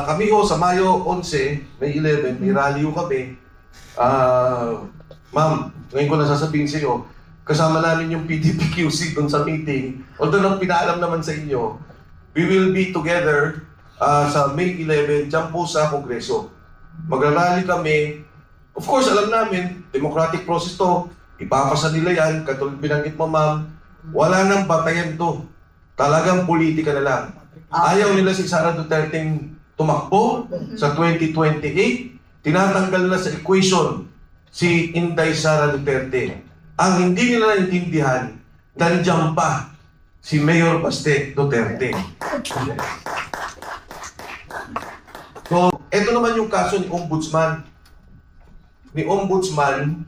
Kami ho, sa Mayo 11, May 11, may rally ho kami. Ma'am, ngayon ko nasasabihin sa iyo, kasama namin yung PDP-QC doon sa meeting. Although nang pinaalam naman sa inyo, we will be together sa May 11, dyan po sa Kongreso. Magrarally kami. Of course, alam namin, democratic process to. Ipapasa nila yan, katulad binanggit mo, ma'am. Wala nang batayan to. Talagang politika na lang. Ayaw nila si Sara Duterte tumakbo sa 2028. Tinatanggal nila sa equation si Inday Sara Duterte. Ang hindi nila naintindihan, nandiyan pa si Mayor Baste Duterte. So, ito naman yung kaso ni Ombudsman. Ni Ombudsman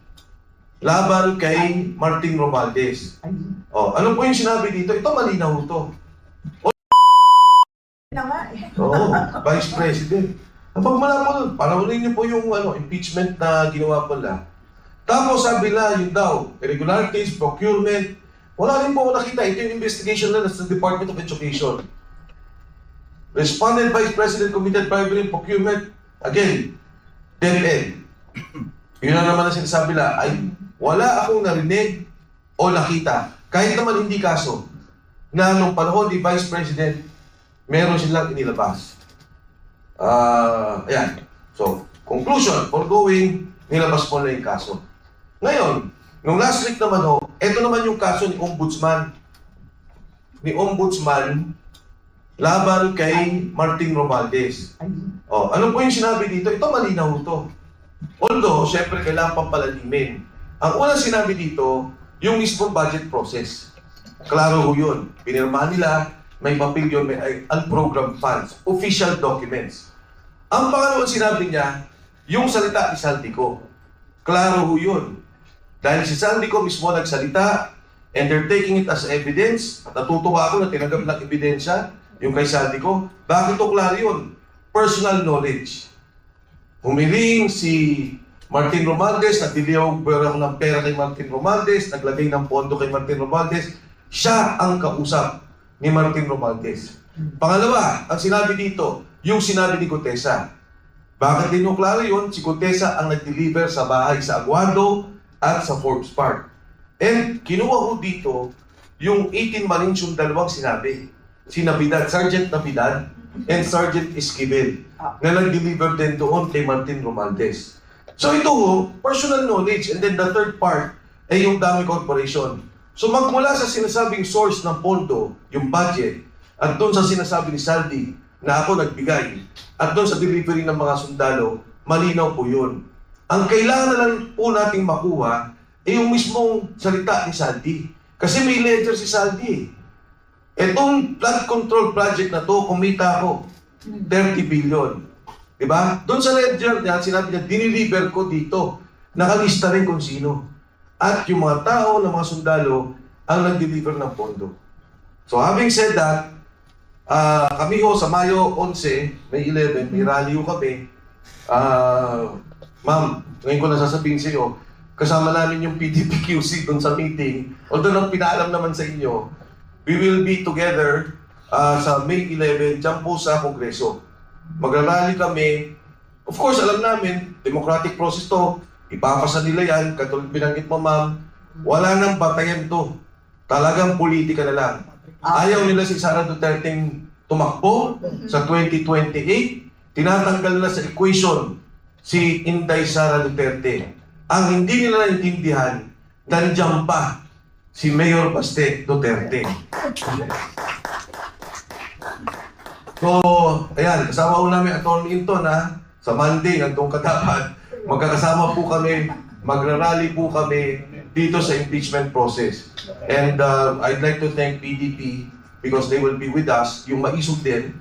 laban kay Martin Romualdez. Oh, ano po yung sinabi dito? Ito malinaw to. Oo, Vice President. Kapag malaman mo nun, panahulin niyo po yung impeachment na ginawa pala. Tapos sabi na, yun daw, irregularities, procurement. Wala rin po ako nakita. Ito yung investigation na sa Department of Education. Respondent Vice President committed bribery in procurement. Again, dead end. Yun na naman ang sinasabi na, ay wala akong narinig o nakita. Kahit naman hindi kaso, na nung panahon ni Vice President, meron silang inilabas. Ayan. So, conclusion, foregoing, nilabas po na yung kaso. Ngayon, nung last week naman ho, ito naman yung kaso ni Ombudsman. Ni Ombudsman laban kay Martin Romualdez. Oh, ano po yung sinabi dito? Ito malinaw to. Although, syempre, kailangan pang palalimin. Ang unang sinabi dito, yung mismo budget process. Klaro ho yun. Pinirmahan nila, may papel yun, may unprogrammed funds, official documents. Ang pangalawang sinabi niya, yung salita ni Saldico. Klaro ho yun. Dahil si Saldico mismo nagsalita, and they're taking it as evidence, at natutuwa ako na tinanggap ng ebidensya, yung kay Saldico. Bakit to klaro yun? Personal knowledge. Humiling si Martin Romualdez, nagdiliyaw ako ng pera kay Martin Romualdez, naglagay ng pondo kay Martin Romualdez, siya ang kausap ni Martin Romualdez. Pangalawa, ang sinabi dito, yung sinabi ni Gutesa. Bakit dinuklaro yun? Si Gutesa ang nag-deliver sa bahay sa Aguado at sa Forbes Park. And kinuha ko dito yung 18 Marines yung dalawang sinabi. Si Navidad, Sergeant Navidad and Sergeant Esquivel na nag-deliver din doon kay Martin Romualdez. So ito ho, personal knowledge. And then the third part ay yung Dami Corporation. So magmula sa sinasabing source ng pondo, yung budget, at doon sa sinasabi ni Saldi na ako nagbigay, at doon sa delivery ng mga sundalo, malinaw po yun. Ang kailangan na lang po nating makuha ay yung mismong salita ni Saldi. Kasi may ledger si Saldi. Itong flood control project na to, kumita ako 30 billion. Diba? Doon sa ledger niya, sinabi niya, diniliver ko dito. Nakalista rin kung sino. At yung mga tao ng mga sundalo ang nag-deliver ng pondo. So having said that, kami ho sa Mayo 11, May 11, may rally ho kami. Ma'am, ngayon ko nasasabihin sa iyo, kasama namin yung PDP-QC doon sa meeting. Although nang pinaalam naman sa inyo, we will be together sa May 11, dyan po sa Kongreso. Magrarally kami. Of course, alam namin, democratic process to. Ipapasa nila yan, katulad binanggit mo, ma'am. Wala nang batayan to. Talagang politika na lang. Ayaw nila si Sara Duterte tumakbo sa 2028. Tinatanggal nila sa equation si Inday Sara Duterte. Ang hindi nila naintindihan, nandiyan pa si Mayor Baste Duterte. So, ayan, kasama ko namin Atty. Inton sa Monday, nandun ka dapat. Magkakasama po kami, magrarally po kami dito sa impeachment process. And I'd like to thank PDP because they will be with us. Yung Maisog din,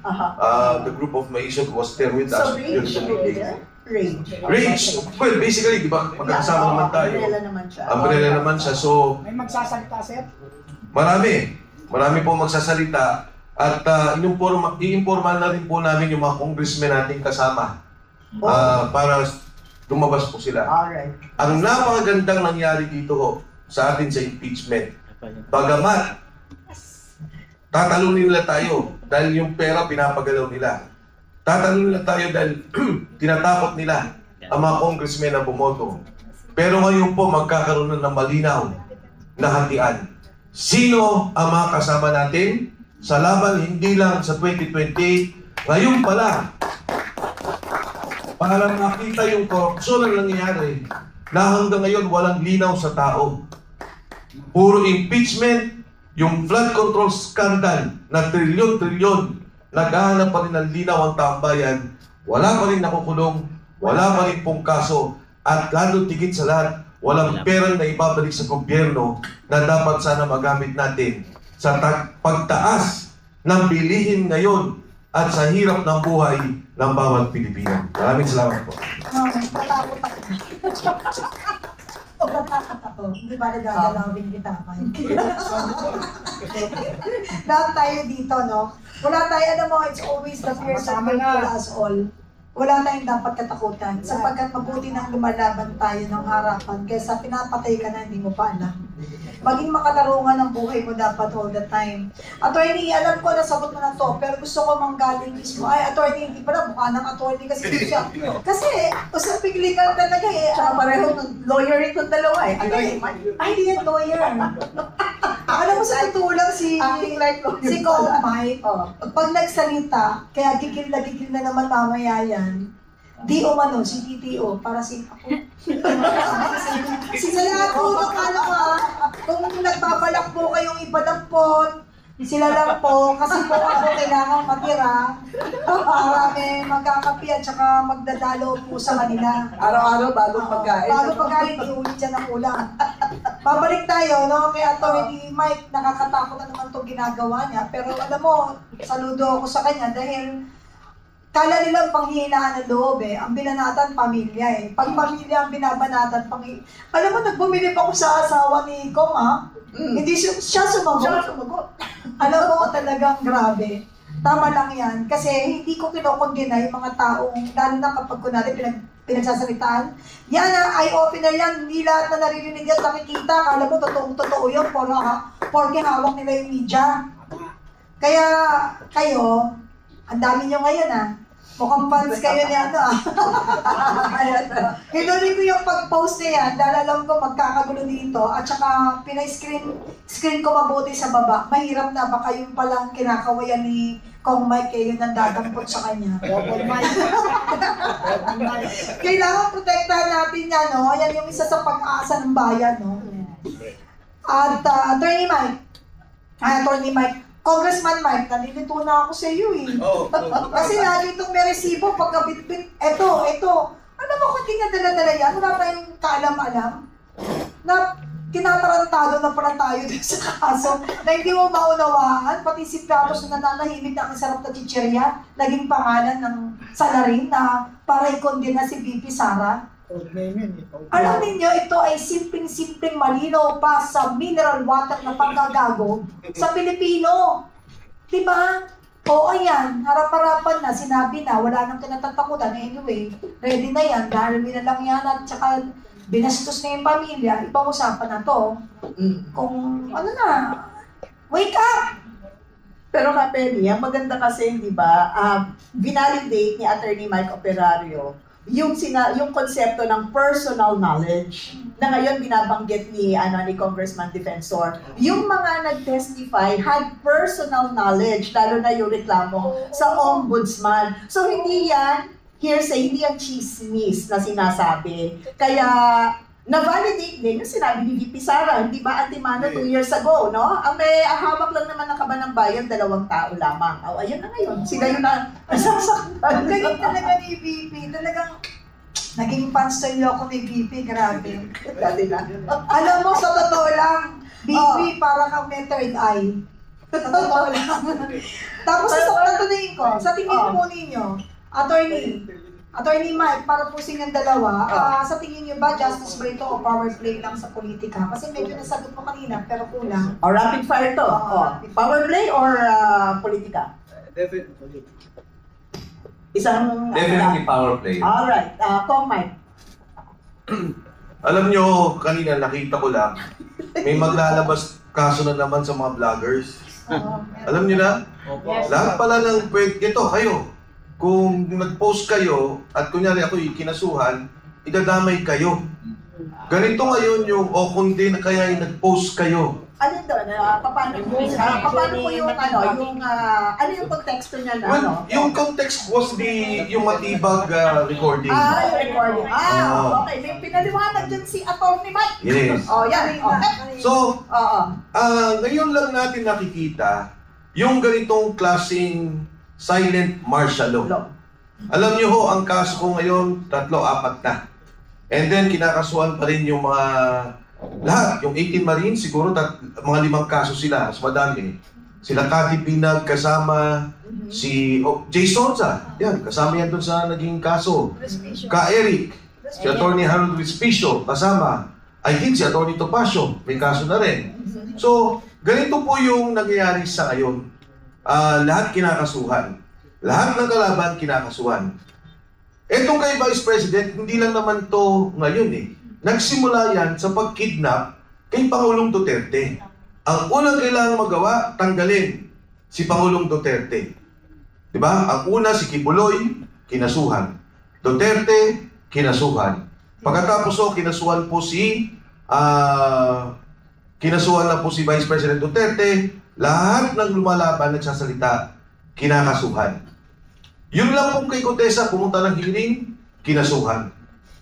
the group of Maisog was there with us. So, Range. Well, basically, di ba, magkakasama naman tayo. Umbrella naman siya. Umbrella naman siya. So, May magsasalita, sir? marami po magsasalita. At i-informal na rin po namin yung mga congressmen nating kasama para lumabas po sila. Alright. Ang napakagandang nangyari dito sa atin sa impeachment, bagamat tatalunin nila tayo dahil yung pera pinapagalaw nila. tatanungin lang tayo dahil tinatakot nila ang mga congressmen na bumoto. Pero ngayon po magkakaroon na ng malinaw na hatian. Sino ang mga kasama natin sa laban hindi lang sa 2028, ngayon pala, para makita yung korupsyon ang nangyayari na hanggang ngayon walang linaw sa tao. Puro impeachment, yung flood control scandal na trilyon-trilyon, naghahanap pa rin ng linaw ang taong bayan, wala pa rin nakukulong, wala pa rin pong kaso, at lalo tigit sa lahat, walang perang na ibabalik sa gobyerno na dapat sana magamit natin sa pagtaas ng bilihin ngayon at sa hirap ng buhay ng bawat Pilipino. Maraming salamat po. Natakot ako. Natakot ako. Hindi ba nagagalawin kita? Lahat tayo dito, no? Wala tayo, alam mo, it's always the fear that will kill us all. Wala tayong dapat katakutan sapagkat mabuti nang lumalaban tayo ng harapan kaysa pinapatay ka na hindi mo pa alam. Maging makatarungan ang buhay mo dapat all the time. Attorney, alam ko nasagot mo na to, pero gusto ko manggaling mismo. Ay, attorney, hindi pala mukha ng attorney kasi siya. Kasi, usaping legal talaga eh. Tsaka pareho lawyer itong dalawa eh. Ay, hindi yan lawyer. Alam mo sa totoo lang si Kong Mike, pag nagsalita, kaya gigil na naman mamaya yan, di umano, si TTO, para si ako. Sa lahat po ng ano kung nagbabalak po kayong ipadampot, sila lang po, kasi po ako kailangan matira para may magkakapi at saka magdadalo po sa kanila. Araw-araw bagong pagkain. Bago pagkain, iulit dyan ang ulam. Babalik tayo, no? Kay Atty. Mike, nakakatakot na naman itong ginagawa niya. Pero alam mo, saludo ako sa kanya dahil kala nilang panghihinaan ng loob eh. Ang binanatan, pamilya eh. Pag pamilya ang binabanatan, alam mo, nagbumili pa ako sa asawa ni Kong, ha? Hindi siya sumagot. Alam mo, talagang grabe. Tama lang yan. Kasi hindi ko kinokondena yung mga taong, lalo na kapag kunwari pinagsasalitaan. Yan eye-opener yan. Hindi lahat na naririnig yan, nakikita. Kala mo, totoong-totoo yun. Porke hawak nila yung media. Kaya, kayo, ang dami nyo ngayon mukhang fans kayo ni ano Hinuloy ko yung pag-post na yan dahil alam ko magkakagulo dito at saka pinay-screen ko mabuti sa baba. Mahirap na baka yung palang kinakawayan ni Kong Mike yun ang dadampot sa kanya. Kailangan protektahan natin yan, no? Yan yung isa sa pag-aasa ng bayan, no? At Attorney Mike, Congressman Mike, nalilito na ako sa iyo eh. Kasi lagi itong may resibo, pagkabitbit, eto. Alam mo kung hindi nga dala-dala yan, wala tayong kaalam-alam na tinatarantado na pala tayo dun sa kaso na hindi mo maunawaan, pati si Piatos na nananahimik na ang sarap na chichirya, naging pangalan ng salarin na para ikondena si VP Sara. Alam ninyo, ito ay simpleng malinaw pa sa mineral water na pagkagago sa Pilipino. Diba? O ayan, harap-harapan na, sinabi na, wala nang kinatatakutan. Anyway, ready na yan, dahil lang yan at saka binastos na yung pamilya, ibang usapan na to. Kung ano na, wake up! Pero Kapeli, ang maganda kasi, di ba, binalidate ni Attorney Mike Operario yung konsepto ng personal knowledge na ngayon binabanggit ni Congressman Defensor. Yung mga nag-testify had personal knowledge, lalo na yung reklamo sa ombudsman. So hindi yan hearsay, hindi yan chismis na sinasabi. Kaya na-validate din yung sinabi ni VP Sara, hindi ba, Antimano 2 years ago, no? Ang may hawak lang naman ng Kaban ng Bayan, 2 tao lamang. O, ayun na ngayon. Sila yung nasasaktan. Ang galing talaga ni VP. Talagang naging fans tayo ako ni VP. Grabe. Dati na. Alam mo, sa totoo lang, VP para kang may third eye. Sa totoo lang. Tapos natuloyin ko, sa tingin po ninyo, Attorney Mike, para po sinyang dalawa, sa tingin niyo ba justice ba ito o power play lang sa politika? Kasi medyo nasagot mo kanina, pero kulang. O, rapid fire to. Power play or politika? Definitely. Isang... Definitely power play. Alright. Kong Mike. Alam nyo, kanina nakita ko lang, may maglalabas kaso na naman sa mga vloggers. Alam nyo na? Opo. Lahat pala ng ito, kayo. kung nag-post kayo at kunyari ako kinasuhan, idadamay kayo. Ganito ngayon yung, o kundi na kaya yung nag-post kayo. Ano doon? Paano po yung ano yung konteksto niya na Well, ano? yung context was yung matibag recording. Yung recording. Oo. Okay. May pinaliwanag dyan si Atty. Mike. Yes. Yan. Okay. So, Oo. ngayon lang natin nakikita yung ganitong klaseng silent martial law. Alam niyo ho, ang kaso ko ngayon, 3-4 na. And then, kinakasuhan pa rin yung mga lahat. Yung 18 Marines, siguro mga 5 kaso sila. Mas madami. Sila Cathy Pinag kasama, si Jay Sonza. Yan, kasama yan dun sa naging kaso. Ka Eric, si Atty. Harold Respicio kasama. I think si Atty. Topacio, may kaso na rin. So, ganito po yung nangyayari sa ngayon. Lahat kinakasuhan. Lahat ng kalaban kinakasuhan. Etong kay Vice President, hindi lang naman to ngayon eh. Nagsimula yan sa pag-kidnap kay Pangulong Duterte. Ang unang kailangang magawa, tanggalin si Pangulong Duterte. Diba? Ang una si Kibuloy, kinasuhan. Duterte, kinasuhan. Pagkatapos kinasuhan po kinasuhan na po si Vice President Duterte, lahat ng lumalaban nagsasalita, kinakasuhan. Yun lang po kay Contessa, pumunta ng hearing, kinasuhan.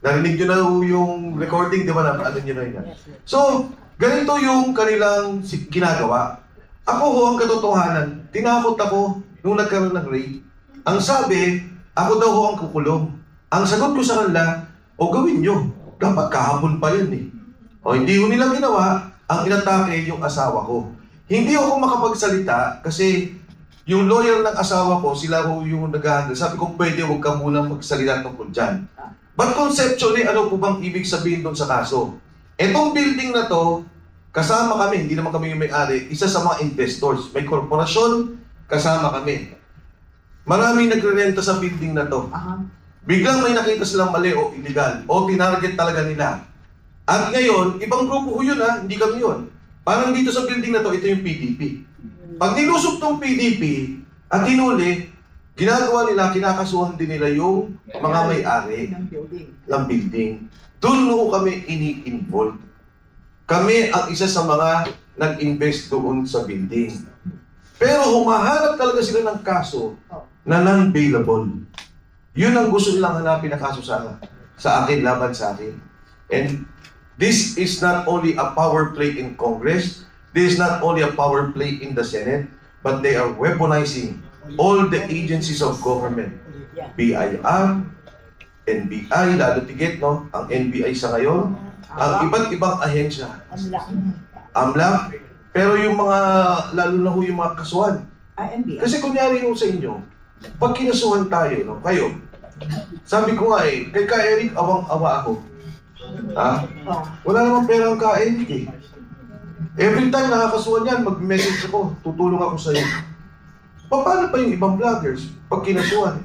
Narinig nyo na yung recording, di ba? Ano nyo na yun? So, ganito yung kanilang ginagawa. Ako ho, ang katotohanan, tinakot ako nung nagkaroon ng rape. Ang sabi, ako daw ho ang kukulong. Ang sagot ko sa kanila, o gawin nyo. Dapat kahapon pa yan eh. O hindi ho nila ginawa, ang inatake yung asawa ko. Hindi ako makapagsalita kasi yung lawyer ng asawa ko, sila ho yung nag-handle. Sabi ko, pwede huwag ka muna magsalita tungkol dyan. But conceptually, ano po bang ibig sabihin doon sa kaso? Etong building na to, kasama kami, hindi naman kami yung may-ari, isa sa mga investors. May korporasyon, kasama kami. Maraming nagre-renta sa building na to. Biglang may nakita silang mali o illegal, o tinarget talaga nila. At ngayon, ibang grupo ho yun hindi kami yun. Parang dito sa building na to, ito yung PDP. Pag nilusok tong PDP at hinuli, ginagawa nila, kinakasuhan din nila yung mga may-ari ng building. Doon ho kami ini-involve. Kami ang isa sa mga nag-invest doon sa building. Pero humahanap talaga sila ng kaso na non-bailable. Yun ang gusto nilang hanapin na kaso sa akin, laban sa akin. And this is not only a power play in Congress, this is not only a power play in the Senate, but they are weaponizing all the agencies of government. BIR, NBI, lalo tigit, no? Ang NBI sa ngayon, ang iba't ibang ahensya. AMLAC, pero yung mga, lalo na ho yung mga kasuhan. Kasi kunyari ho sa inyo, pag kinasuhan tayo, no? Kayo, sabi ko nga kay Ka Eric, awang-awa ako. Wala namang pera ang Ka Eric eh. Every time nakakasuhan yan, mag-message ako, tutulong ako sa'yo. Paano pa yung ibang vloggers pag kinasuhan?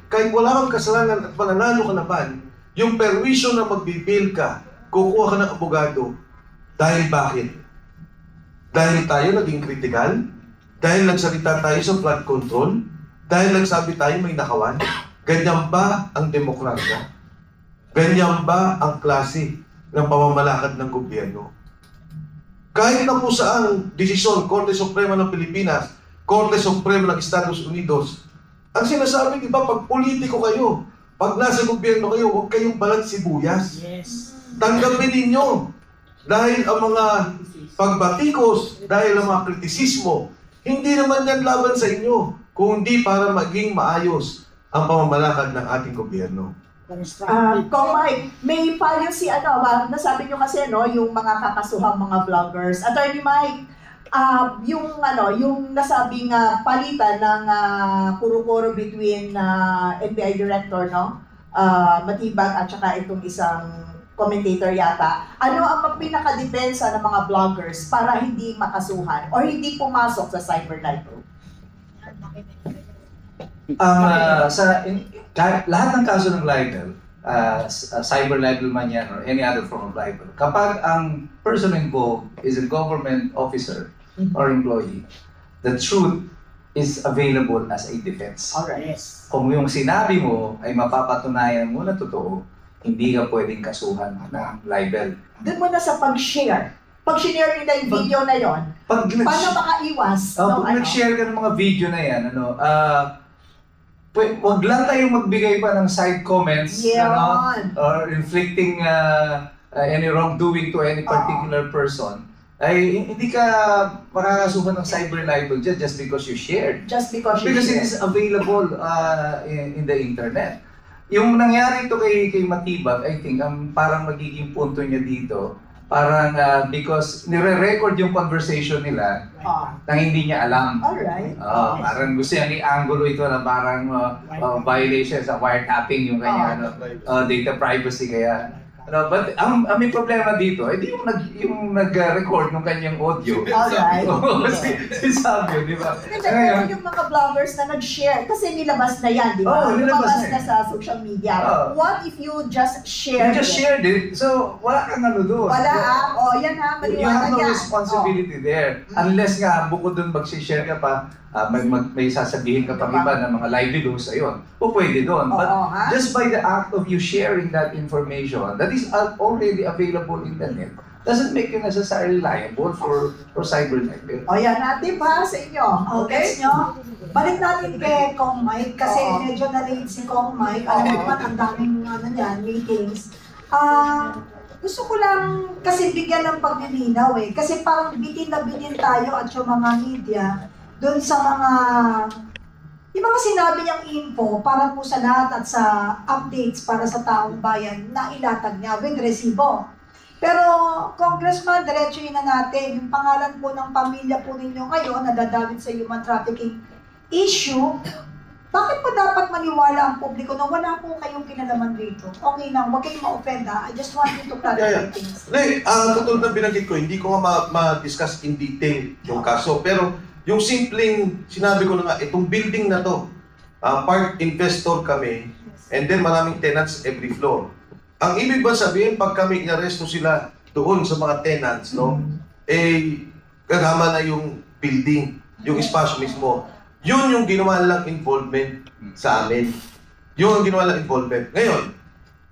Kahit wala kang kasalanan at mananalo ka naman, yung perwisyo na magbibil ka, kukuha ka ng abogado. Dahil bakit? Dahil tayo naging kritikal? Dahil nagsalita tayo sa flood control? Dahil nagsabi tayo may nakawan? Ganyan ba ang demokrasya? Ganyan ba ang klase ng pamamalakad ng gobyerno? Kahit na po saan desisyon, Korte Suprema ng Pilipinas, Korte Suprema ng Estados Unidos, ang sinasabi, di ba, pag politiko kayo, pag nasa gobyerno kayo, huwag kayong balat sibuyas. Tanggapin ninyo. Dahil ang mga pagbatikos, dahil ang mga kritisismo, hindi naman yan laban sa inyo, kundi para maging maayos ang pamamalakad ng ating gobyerno. Kung may payo si nasabi nyo kasi yung mga kakasuhang mga vloggers. Attorney Mike, yung nasabing palitan ng puro-puro between NBI director, Matibag at saka itong isang commentator yata. Ano ang pinaka-depensa ng mga vloggers para hindi makasuhan or hindi pumasok sa cyber libel? Lahat ng kaso ng libel, cyber libel man yan or any other form of libel, kapag ang person involved is a government officer or employee, the truth is available as a defense. Alright. Kung yung sinabi mo ay mapapatunayan mo na totoo, hindi ka pwedeng kasuhan ng libel. Doon muna sa pag-share. Pag share nila yung video na yon, Pag paano makaiwas? pag nag-share ka ng mga video na yan, wag lang tayong magbigay pa ng side comments, Yan. or inflicting any wrongdoing to any particular person, ay hindi ka makakasuhan ng cyber libel just because you shared. Just because you Because share. it is available in the internet. Yung nangyari ito kay Matibag, I think, ang parang magiging punto niya dito, parang because nire-record yung conversation nila nang hindi niya alam. Alright. Parang gusto niya i-angulo ito na parang violation sa wiretapping yung kanya data privacy kaya. But ang may problema dito, hindi yung nag-record ng kanyang audio. Alright. Si Sabio, di ba? Kasi meron yung mga vloggers na nag-share kasi nilabas na yan, di ba? Nilabas na sa social media. What if you just You shared just shared it, so wala kang ano doon. Wala yan ha, You maliwanag have no yan. responsibility there. Unless nga, bukod doon mag-share ka pa, may sasabihin ka pang iba ng mga livelihoods, ayun, pwede doon. But just by the act of you sharing that information, that is already available in the net, doesn't make you necessarily liable for cyber libel. Yan natin ha sa inyo. Okay, Okay? nyo? Balik natin kay Kong Mike kasi medyo na-late si Kong Mike. Alam mo naman, ang daming meetings. Gusto ko lang kasi bigyan ng paglilinaw kasi parang bitin na bitin tayo at yung mga media doon sa yung mga sinabi niyang info para po sa lahat at sa updates para sa taong bayan na ilatag niya with resibo. Pero, Congressman, diretsuhin na natin, yung pangalan po ng pamilya po ninyo kayo na dadawit sa human trafficking issue, bakit pa dapat maniwala ang publiko na wala po kayong kinalaman dito? Okay lang, huwag kayong ma-offend ha. I just want you to clarify things. Katulad ng binanggit ko, hindi ko nga ma-discuss in detail yung kaso. Pero yung simpleng sinabi ko na nga, itong building na to, part investor kami, and then maraming tenants every floor. Ang ibig ba sabihin, pag kami inaresto sila doon sa mga tenants, kasama na yung building, yung espasyo mismo. Yun yung ginawa nilang involvement sa amin. Yun ang ginawa nilang involvement. Ngayon,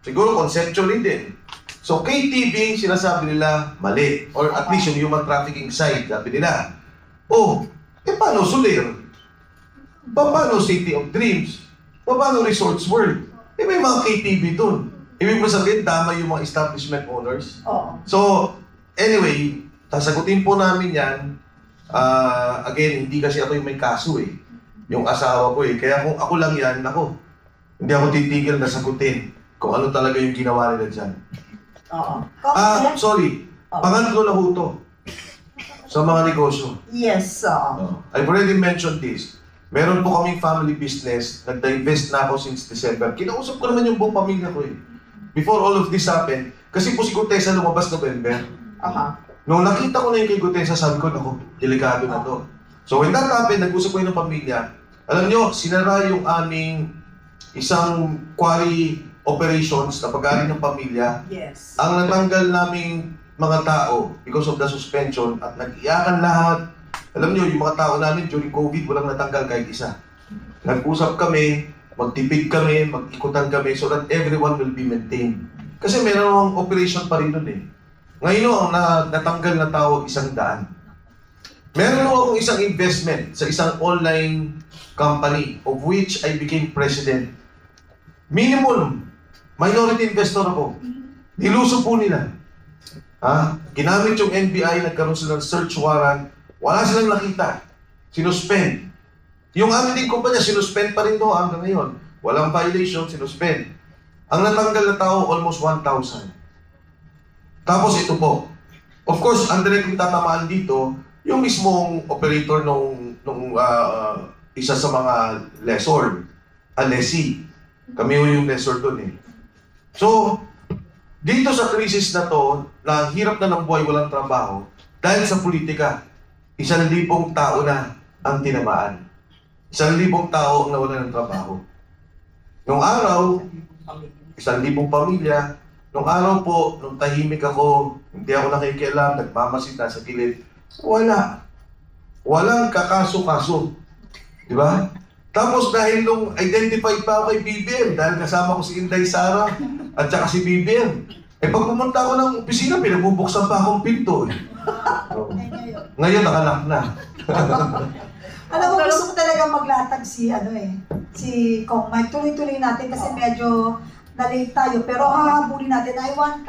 siguro conceptually din. So, KTV, sinasabi nila mali. Or at least yung human trafficking side, sabi nila. Paano Soler? Paano City of Dreams? Paano Resorts World? May mga KTV doon. Ibig mo sabihin, tama yung mga establishment owners. So, anyway, sasagutin po namin yan. Again, hindi kasi ako yung may kaso yung asawa ko Kaya kung ako lang yan, hindi ako titigil na sagutin kung ano talaga yung ginawa nila dyan. Sorry. Pangatlo na ho to sa mga negosyo. Yes, I've already mentioned this. Meron po kaming family business. Nag-divest na ako since December. Kinausap ko naman yung buong pamilya ko Before all of this happened, kasi po si Gutesa lumabas November. Nung nakita ko na yung kay Gutesa, sabi ko, delikado na to. So when that happened, nag-usap ko yung pamilya. Alam nyo, sinara yung aming isang quarry operations na pag-aari ng pamilya. Yes. Ang natanggal naming mga tao because of the suspension at nag-iyakan lahat. Alam nyo, yung mga tao namin during COVID, walang natanggal kahit isa. Nag-usap kami, magtipid kami, mag-ikutan kami so that everyone will be maintained. Kasi meron operation pa rin nun Ngayon, ang natanggal na tao, 100. Meron akong isang investment sa isang online company of which I became president. Minimum, minority investor ako. Niluso po nila. Ginamit yung NBI, nagkaroon sila ng search warrant, wala silang nakita. Sinuspend. Yung amin din kumpanya, sinuspend pa rin hanggang ngayon. Walang violation, sinuspend. Ang natanggal na tao, almost 1,000. Tapos ito po. Of course, ang directly tatamaan dito, yung mismong operator nung isa sa mga lessee. Kami yung lessor doon So, dito sa krisis na to, na hirap na ng buhay, walang trabaho, dahil sa politika, 1,000 tao na ang tinamaan. 1,000 tao ang nawala ng trabaho. Nung araw, 1,000 pamilya, nung araw po, nung tahimik ako, hindi ako nakikialam, nagmamasid na sa gilid, wala. Walang kakaso-kaso. Di ba? Tapos dahil nung identified pa ako kay BBM, dahil kasama ko si Inday Sara at saka si BBM, pag pumunta ako ng opisina, pinabubuksan pa akong pinto. So, ngayon nakalak na. Alam mo, gusto ko talaga maglatag si Kong Mike. Tuloy-tuloy natin kasi medyo na-late tayo. Pero hahabulin natin. I want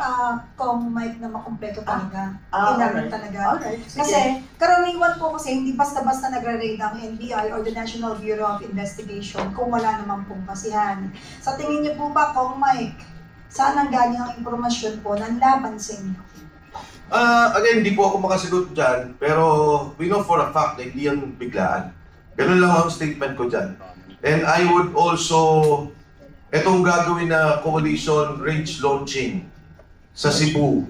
Kong Mike na makumpleto talaga. Kailangan talaga. Alright, sige. Kasi karaniwan po kasi hindi basta-basta nagre-raid ang NBI or the National Bureau of Investigation kung wala naman pong basihan. Sa tingin niyo po ba, Kong Mike, saan ang galing ang impormasyon po ng laban sa inyo? Again, hindi po ako makasagot dyan, pero we know for a fact na hindi yan biglaan. Ganun lang ang statement ko dyan. And I would also, etong gagawin na coalition range launching sa Cebu,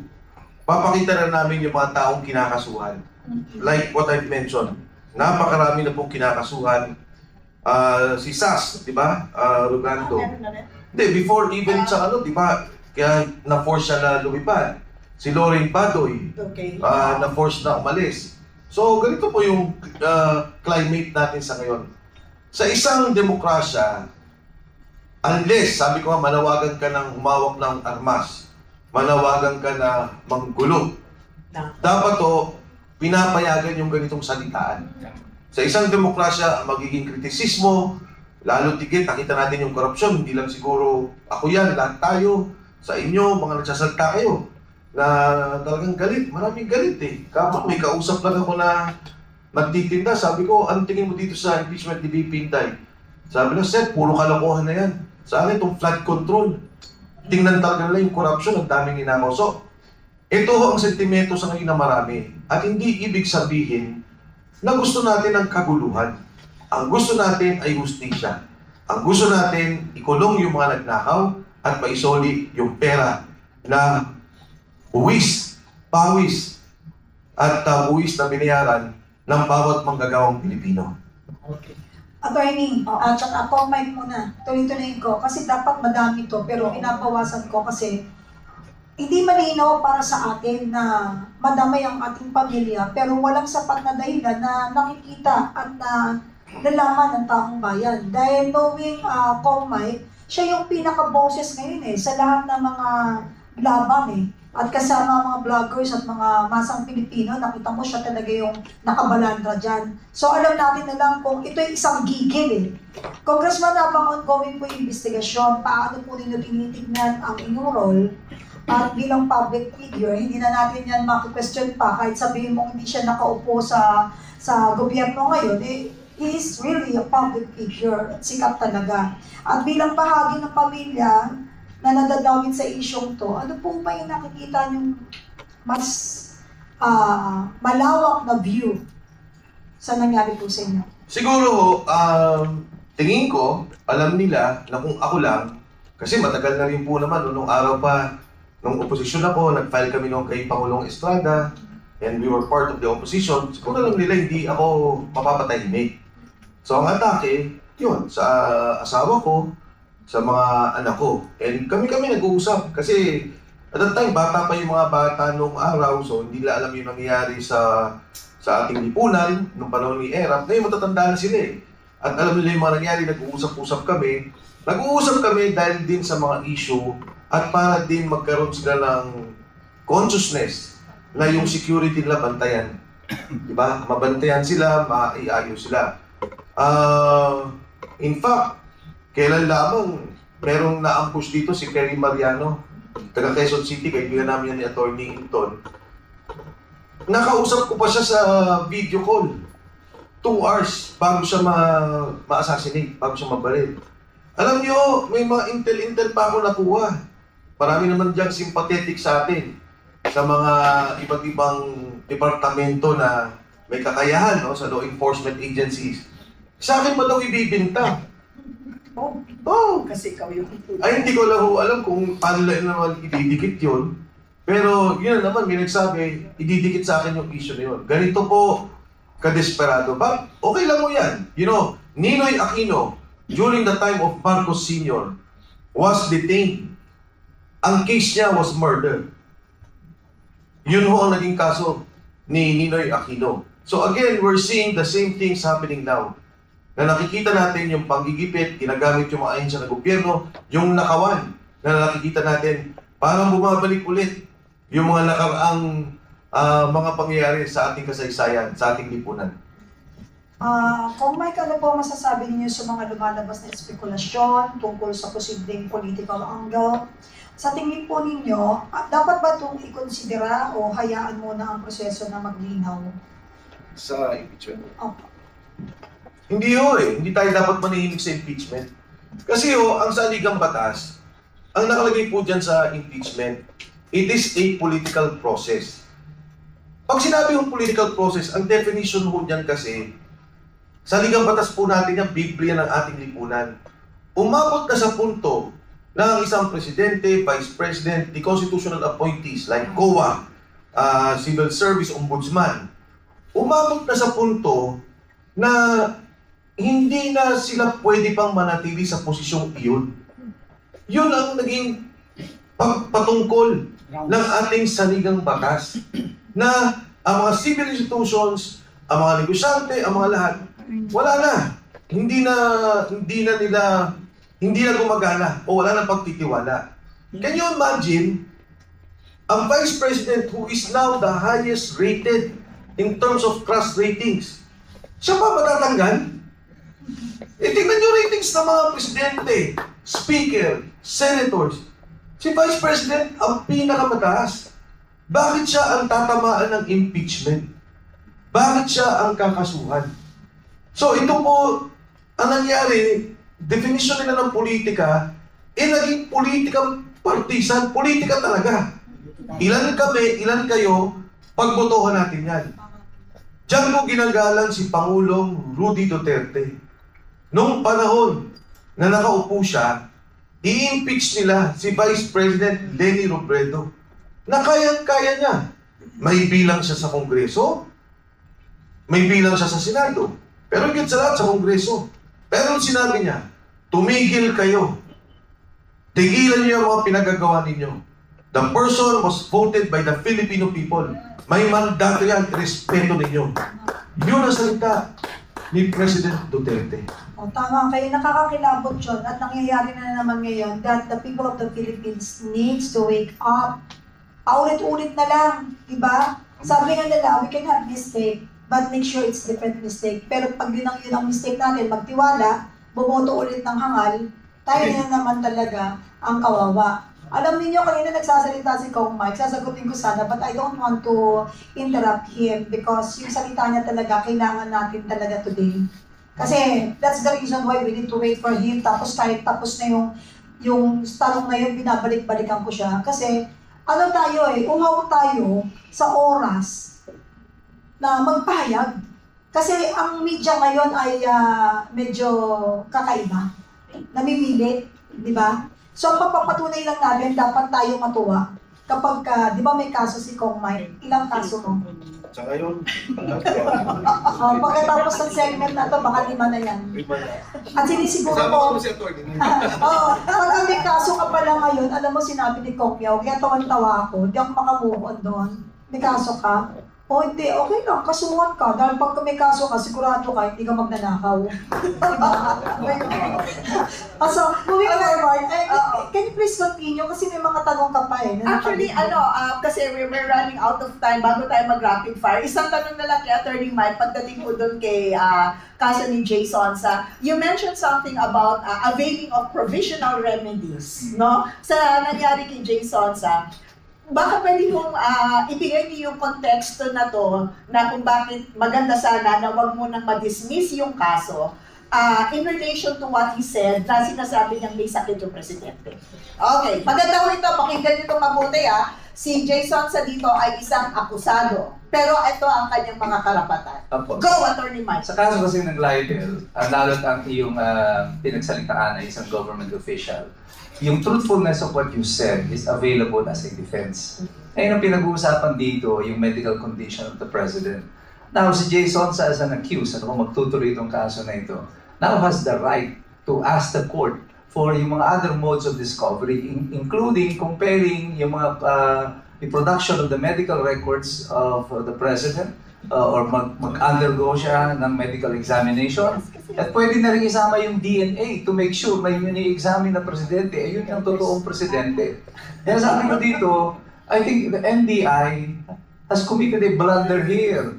papakita na namin yung mga taong kinakasuhan. Like what I've mentioned, napakarami na pong kinakasuhan. Si SAS, di ba? Rugando. Hindi, before even sa di ba? Kaya na-force siya na lumipad. Si Loring Badoy, Okay. na-force na umalis. So, ganito po yung climate natin sa ngayon. Sa isang demokrasya, unless, sabi ko nga, manawagan ka ng humawak ng armas, manawagan ka na manggulo, dapat to, pinapayagan yung ganitong salitaan. Sa isang demokrasya, magiging kritisismo, lalo tigit, nakita natin yung korupsyon, hindi lang siguro ako yan, lahat tayo, sa inyo, mga nagsasalta kayo, na talagang galit, maraming galit eh. Kapag may kausap lang ako na nagtitinda, sabi ko, anong tingin mo dito sa impeachment ni VP Inday? Sabi na, Seth, puro kalokohan na yan. Sa akin, itong flood control. Tingnan talaga nila yung corruption, ang daming ninakaw. So, ito ang sentimento sa ngayon na marami. At hindi ibig sabihin na gusto natin ng kaguluhan. Ang gusto natin ay hustisya. Ang gusto natin, ikulong yung mga nagnakaw at maisoli yung pera na buwis, pawis, at buwis na binayaran ng bawat manggagawang Pilipino. Okay. Attorney, tsaka Kong Mike muna, tuloy-tuloyin ko, kasi dapat madami to, pero pinabawasan ko kasi hindi malinaw para sa atin na madamay ang ating pamilya, pero walang sapat na dahilan na nakikita at na nalaman ng taong bayan. Dahil knowing Kong Mike, siya yung pinaka-boses ngayon sa lahat ng mga laban At kasama mga vloggers at mga masang Pilipino, nakita mo siya talaga yung nakabalandra dyan. So alam natin na lang kung ito yung isang gigil Congressman, habang ongoing po yung investigasyon, paano po ninyo tinitignan ang inyong role at bilang public figure, hindi na natin yan maki-question pa kahit sabihin mo hindi siya nakaupo sa gobyerno ngayon, he is really a public figure at sikat talaga. At bilang bahagi ng pamilya na nadadawit sa isyong to, ano po ba yung nakikita niyong mas malawak na view sa nangyari po sa inyo? Siguro, tingin ko, alam nila na kung ako lang, kasi matagal na rin po naman, nung araw pa, nung oposisyon ako, nag-file kami nung kay Pangulong Estrada, and we were part of the opposition, siguro alam nila hindi ako mapapatahimik. So ang atake, yun, sa asawa ko, sa mga anak ko. And kami nag-uusap kasi at that time, bata pa yung mga bata nung araw, so hindi nila alam yung nangyayari sa ating lipunan nung panahon ni Erap. Ngayon matatanda na sila At alam nila yung mga nangyayari, nag-uusap-usap kami. Nag-uusap kami dahil din sa mga issue at para din magkaroon sila ng consciousness na yung security nila bantayan. Diba? Mabantayan sila, maiayos sila. In fact, kailan lamang merong na-ambush dito si Kerry Mariano, taga Quezon City, kaibigan namin yan ni Attorney Inton. Nakausap ko pa siya sa video call. 2 hours bago siya ma-assassinate, bago siya mabaril. Alam niyo, may mga intel pa ako nakuha. Marami naman diyang sympathetic sa atin, sa mga iba't ibang departamento na may kakayahan sa law enforcement agencies. Sa akin ba daw ibibinta? Oh! Kasi ikaw yung Ay, hindi ko lang alam kung paano lang naman ididikit yun. Pero yun naman, may nagsabi, ididikit sa akin yung issue na yun. Ganito po, kadesperado. But okay lang mo yan. You know, Ninoy Aquino, during the time of Marcos Sr., was detained. Ang case niya was murder. Yun ho ang naging kaso ni Ninoy Aquino. So again, we're seeing the same things happening now. na nakikita natin yung panggigipit, ginagamit yung mga ahensya ng gobyerno, yung nakawan na nakikita natin, parang bumabalik ulit yung mga nakaraang mga pangyayari sa ating kasaysayan, sa ating lipunan. Kung Mike, ano po masasabi niyo sa mga lumalabas na espekulasyon tungkol sa posibleng political angle? Sa tingin po ninyo, dapat ba itong ikonsidera o hayaan muna ang proseso na maglinaw? Sa impeachment? Opo. Hindi hindi tayo dapat manahimik sa impeachment. Kasi ang saligang batas, ang nakalagay po dyan sa impeachment, it is a political process. Pag sinabi yung political process, ang definition po dyan kasi, saligang batas po natin yung Biblia ng ating lipunan. Umabot na sa punto na ang isang presidente, vice president, the constitutional appointees like COA, civil service ombudsman, umabot na sa punto na hindi na sila pwede pang manatili sa posisyong iyon. Yun ang naging patungkol ng ating saligang batas na ang mga civil institutions, ang mga negosyante, ang mga lahat, wala na. Hindi na gumagana o wala na pagtitiwala. Can you imagine, ang Vice President who is now the highest rated in terms of trust ratings, siya pa matatanggal? Tingnan nyo ratings ng mga presidente, speaker, senators. Si Vice President ang pinakamataas. Bakit siya ang tatamaan ng impeachment? Bakit siya ang kakasuhan? So ito po, ang nangyari, definition nila ng politika, naging politikang partisan, politika talaga. Ilan kami, ilan kayo, pagbotohan natin yan. Diyan ko ginagalang si Pangulong Rudy Duterte. Noong panahon na nakaupo siya, i-impeach nila si Vice President Leni Robredo na kaya niya. May bilang siya sa Kongreso, may bilang siya sa Senado, pero higit sa lahat sa Kongreso. Pero sinabi niya, tumigil kayo. Tigilan niyo ang mga pinagagawa ninyo. The person was voted by the Filipino people. May mandato yan, respeto ninyo. Yun ang salita ni President Duterte. O, tama kayo, nakakakilabot yun at nangyayari na naman ngayon that the people of the Philippines needs to wake up. Paulit-ulit na lang, diba? Sabi nga nila, we can have mistake, but make sure it's different mistake. Pero pag yun ang mistake natin, magtiwala, bumoto ulit ng hangal, tayo na naman talaga ang kawawa. Alam niyo kanina nagsasalita si Kong Mike, sasagutin ko sana, but I don't want to interrupt him because yung salita niya talaga, kailangan natin talaga today. Kasi that's the reason why we need to wait for him, tapos kahit tapos na yung tanong na yun, binabalik-balikan ko siya. Kasi ano tayo uhaw tayo sa oras na magpahayag. Kasi ang media ngayon ay medyo kakaiba, namimili, di ba? So, ang pagpapatunay lang natin, dapat tayo matuwa. Kapag, di ba may kaso si Kong Mike? Ilang kaso mo? Sa ngayon, Pagkatapos ng segment na to, baka 5 na yan. At sinisiguro ko, pag may kaso ka pala ngayon, alam mo sinabi ni Kong Yao, kaya tawan-tawa ako, hindi ako makamove on doon. May kaso ka? O hindi, okay lang, kasuhan ka. Dahil pag may kaso ka, sigurado ka, hindi ka magnanakaw. Diba? So, moving forward, can you please continue? Kasi may mga tanong ka pa Actually, kasi we're running out of time bago tayo mag-rapid fire. Isang tanong na lang kay Attorney Mike, pagdating ko doon kay kaso ni Jay Sonsa. You mentioned something about availing of provisional remedies, no? Sa nangyari kay Jay Sonsa, baka pwede kong ibigay niyo yung konteksto na to na kung bakit maganda sana na wag mo nang ma-dismiss yung kaso in relation to what he said na sinasabi niyang may sakit yung presidente. Okay, maganda ko ito, pakinggan niyo itong mabuti Si Jason sa dito ay isang akusado, pero ito ang kanyang mga karapatan. Opo. Go, Attorney Mike. Sa kaso kasi ng libel, lalo't ang iyong pinagsalitaan ay isang government official, yung truthfulness of what you said is available as a defense. Ayun ang pinag-uusapan dito, yung medical condition of the president. Now, si Jason as an accused, kung magtutuloy itong kaso na ito, now has the right to ask the court for yung mga other modes of discovery, including comparing yung mga the production of the medical records of the president or mag-undergo siya ng medical examination. At pwede na rin isama yung DNA to make sure na yung ini-examine na presidente ay yun yung totoong presidente. Kaya sabi ko dito, I think the NBI has committed a blunder here.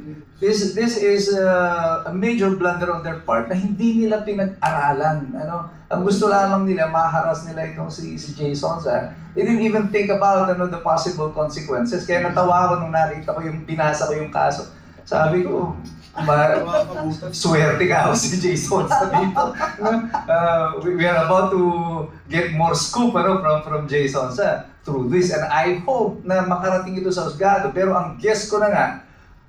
This is a major blunder on their part na hindi nila pinag-aralan. Ano? Ang gusto lamang nila, maharas nila itong si Jay Sonsa. They didn't even think about the possible consequences. Kaya natawa ako nung nakita ko binasa ko yung kaso. Sabi ko, swerte ka ako si Jay Sonsa dito. We are about to get more scoop from Jay Sonsa through this. And I hope na makarating ito sa husgado. Pero ang guess ko na nga,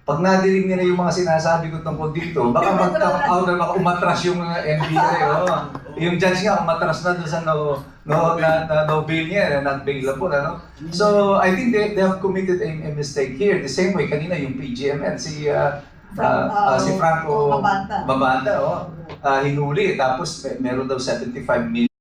pag nadinig nila yung mga sinasabi ko tungkol dito, baka mag-come out na baka umatras yung NBI. Oh. Yung judge nga, umatras na doon sa no bail niya, not bailable. Ano? So, I think they have committed a mistake here. The same way, kanina yung PGMN, si Franco Mabanta. Mabanta, hinuli. Tapos meron daw 75 million